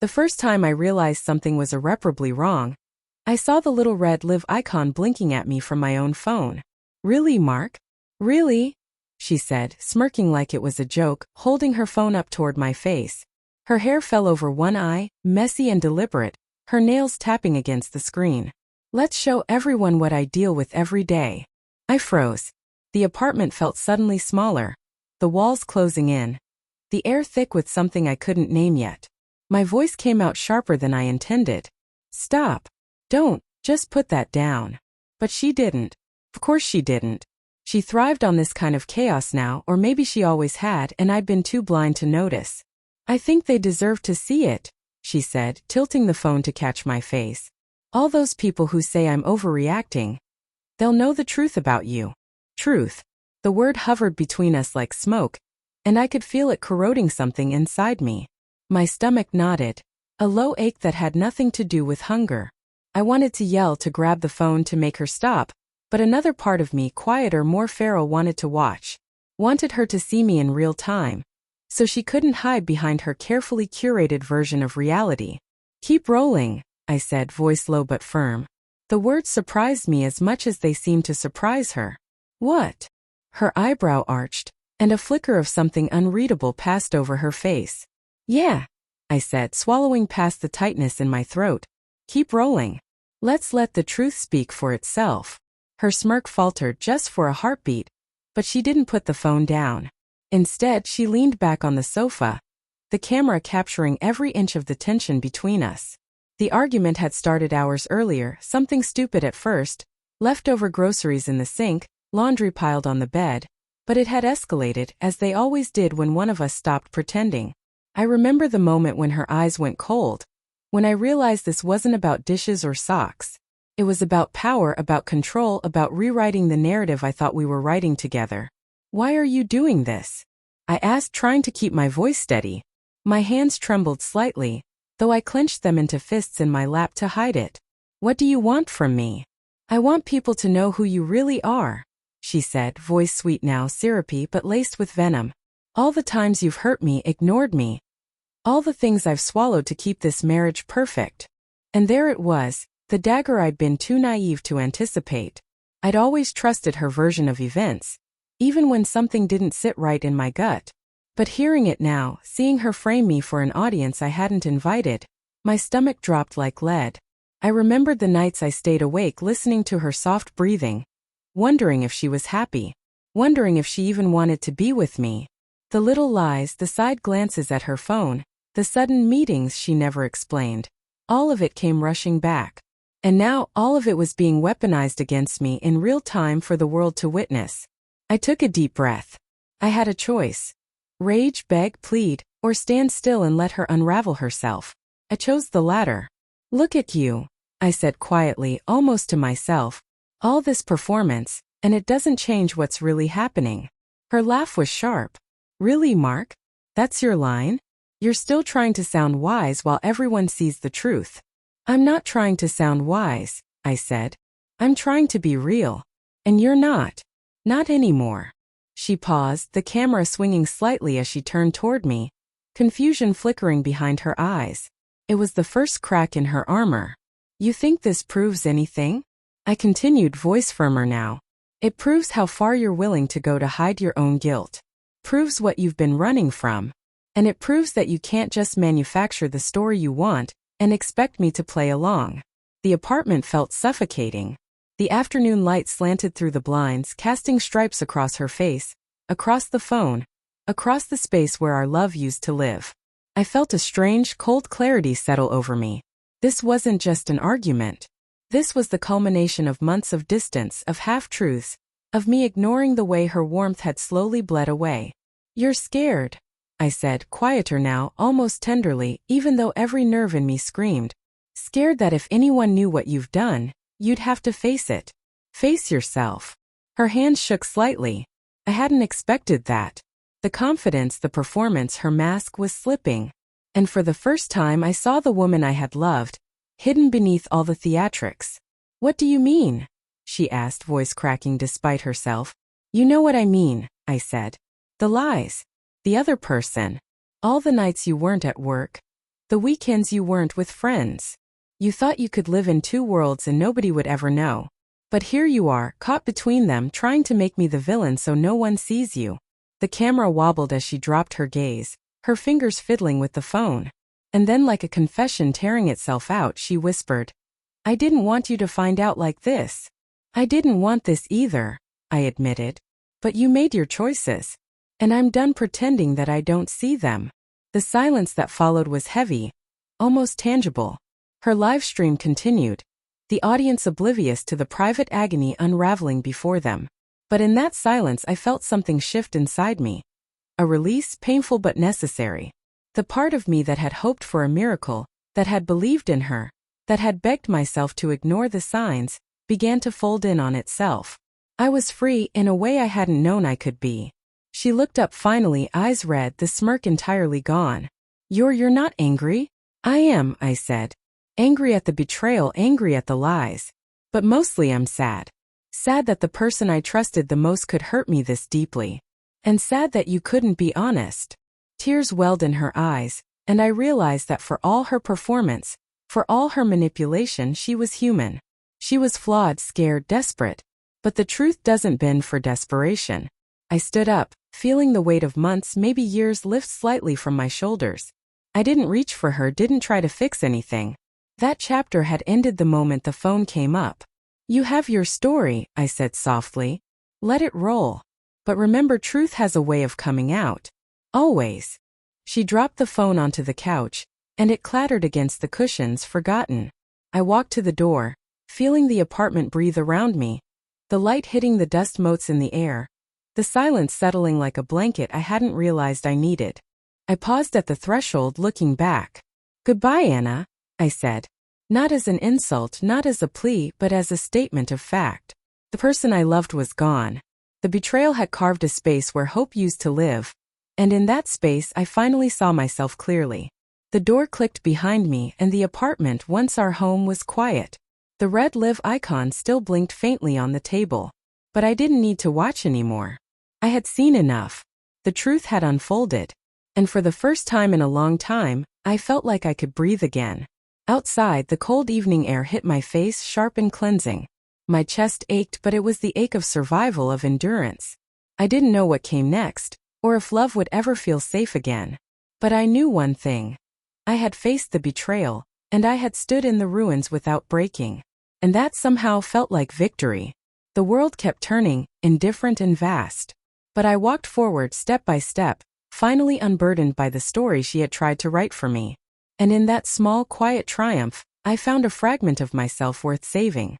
The first time I realized something was irreparably wrong, I saw the little red live icon blinking at me from my own phone. Really, Mark? Really? She said, smirking like it was a joke, holding her phone up toward my face. Her hair fell over one eye, messy and deliberate, her nails tapping against the screen. Let's show everyone what I deal with every day. I froze. The apartment felt suddenly smaller, the walls closing in, the air thick with something I couldn't name yet. My voice came out sharper than I intended. Stop. Don't, just put that down. But she didn't. Of course she didn't. She thrived on this kind of chaos now, or maybe she always had, and I'd been too blind to notice. I think they deserve to see it, she said, tilting the phone to catch my face. All those people who say I'm overreacting. They'll know the truth about you. Truth. The word hovered between us like smoke, and I could feel it corroding something inside me. My stomach knotted. A low ache that had nothing to do with hunger. I wanted to yell, to grab the phone, to make her stop, but another part of me, quieter, more feral, wanted to watch. Wanted her to see me in real time, so she couldn't hide behind her carefully curated version of reality. Keep rolling, I said, voice low but firm. The words surprised me as much as they seemed to surprise her. What? Her eyebrow arched, and a flicker of something unreadable passed over her face. Yeah, I said, swallowing past the tightness in my throat. Keep rolling. Let's let the truth speak for itself. Her smirk faltered just for a heartbeat, but she didn't put the phone down. Instead, she leaned back on the sofa, the camera capturing every inch of the tension between us. The argument had started hours earlier, something stupid at first, leftover groceries in the sink, laundry piled on the bed, but it had escalated, as they always did when one of us stopped pretending. I remember the moment when her eyes went cold, when I realized this wasn't about dishes or socks. It was about power, about control, about rewriting the narrative I thought we were writing together. Why are you doing this? I asked, trying to keep my voice steady. My hands trembled slightly, though I clenched them into fists in my lap to hide it. What do you want from me? I want people to know who you really are, she said, voice sweet now, syrupy but laced with venom. All the times you've hurt me, ignored me. All the things I've swallowed to keep this marriage perfect. And there it was, the dagger I'd been too naive to anticipate. I'd always trusted her version of events, even when something didn't sit right in my gut. But hearing it now, seeing her frame me for an audience I hadn't invited, my stomach dropped like lead. I remembered the nights I stayed awake listening to her soft breathing, wondering if she was happy, wondering if she even wanted to be with me. The little lies, the side glances at her phone, the sudden meetings she never explained. All of it came rushing back. And now, all of it was being weaponized against me in real time for the world to witness. I took a deep breath. I had a choice. Rage, beg, plead, or stand still and let her unravel herself. I chose the latter. Look at you, I said quietly, almost to myself. All this performance, and it doesn't change what's really happening. Her laugh was sharp. Really, Mark? That's your line? You're still trying to sound wise while everyone sees the truth. I'm not trying to sound wise, I said. I'm trying to be real. And you're not. Not anymore. She paused, the camera swinging slightly as she turned toward me, confusion flickering behind her eyes. It was the first crack in her armor. You think this proves anything? I continued, voice firmer now. It proves how far you're willing to go to hide your own guilt. Proves what you've been running from. And it proves that you can't just manufacture the story you want and expect me to play along. The apartment felt suffocating. The afternoon light slanted through the blinds, casting stripes across her face, across the phone, across the space where our love used to live. I felt a strange, cold clarity settle over me. This wasn't just an argument. This was the culmination of months of distance, of half-truths, of me ignoring the way her warmth had slowly bled away. You're scared, I said, quieter now, almost tenderly, even though every nerve in me screamed. Scared that if anyone knew what you've done, you'd have to face it. Face yourself. Her hands shook slightly. I hadn't expected that. The confidence, the performance, her mask was slipping. And for the first time I saw the woman I had loved, hidden beneath all the theatrics. What do you mean? She asked, voice cracking despite herself. You know what I mean, I said. The lies. The other person. All the nights you weren't at work. The weekends you weren't with friends. You thought you could live in two worlds and nobody would ever know. But here you are, caught between them, trying to make me the villain so no one sees you. The camera wobbled as she dropped her gaze, her fingers fiddling with the phone. And then, like a confession tearing itself out, she whispered, "I didn't want you to find out like this." "I didn't want this either," I admitted. "But you made your choices. And I'm done pretending that I don't see them." The silence that followed was heavy, almost tangible. Her live stream continued, the audience oblivious to the private agony unraveling before them. But in that silence I felt something shift inside me. A release, painful but necessary. The part of me that had hoped for a miracle, that had believed in her, that had begged myself to ignore the signs, began to fold in on itself. I was free in a way I hadn't known I could be. She looked up finally, eyes red, the smirk entirely gone. You're not angry?" "I am," I said. "Angry at the betrayal, angry at the lies. But mostly I'm sad. Sad that the person I trusted the most could hurt me this deeply. And sad that you couldn't be honest." Tears welled in her eyes, and I realized that for all her performance, for all her manipulation, she was human. She was flawed, scared, desperate. But the truth doesn't bend for desperation. I stood up, feeling the weight of months, maybe years, lift slightly from my shoulders. I didn't reach for her, didn't try to fix anything. That chapter had ended the moment the phone came up. "You have your story," I said softly. "Let it roll. But remember, truth has a way of coming out. Always." She dropped the phone onto the couch, and it clattered against the cushions, forgotten. I walked to the door, feeling the apartment breathe around me, the light hitting the dust motes in the air, the silence settling like a blanket I hadn't realized I needed. I paused at the threshold, looking back. "Goodbye, Anna," I said. Not as an insult, not as a plea, but as a statement of fact. The person I loved was gone. The betrayal had carved a space where hope used to live. And in that space I finally saw myself clearly. The door clicked behind me, and the apartment, once our home, was quiet. The red live icon still blinked faintly on the table. But I didn't need to watch anymore. I had seen enough. The truth had unfolded. And for the first time in a long time, I felt like I could breathe again. Outside, the cold evening air hit my face, sharp and cleansing. My chest ached, but it was the ache of survival, of endurance. I didn't know what came next, or if love would ever feel safe again. But I knew one thing. I had faced the betrayal, and I had stood in the ruins without breaking. And that somehow felt like victory. The world kept turning, indifferent and vast. But I walked forward step by step, finally unburdened by the story she had tried to write for me. And in that small, quiet triumph, I found a fragment of myself worth saving.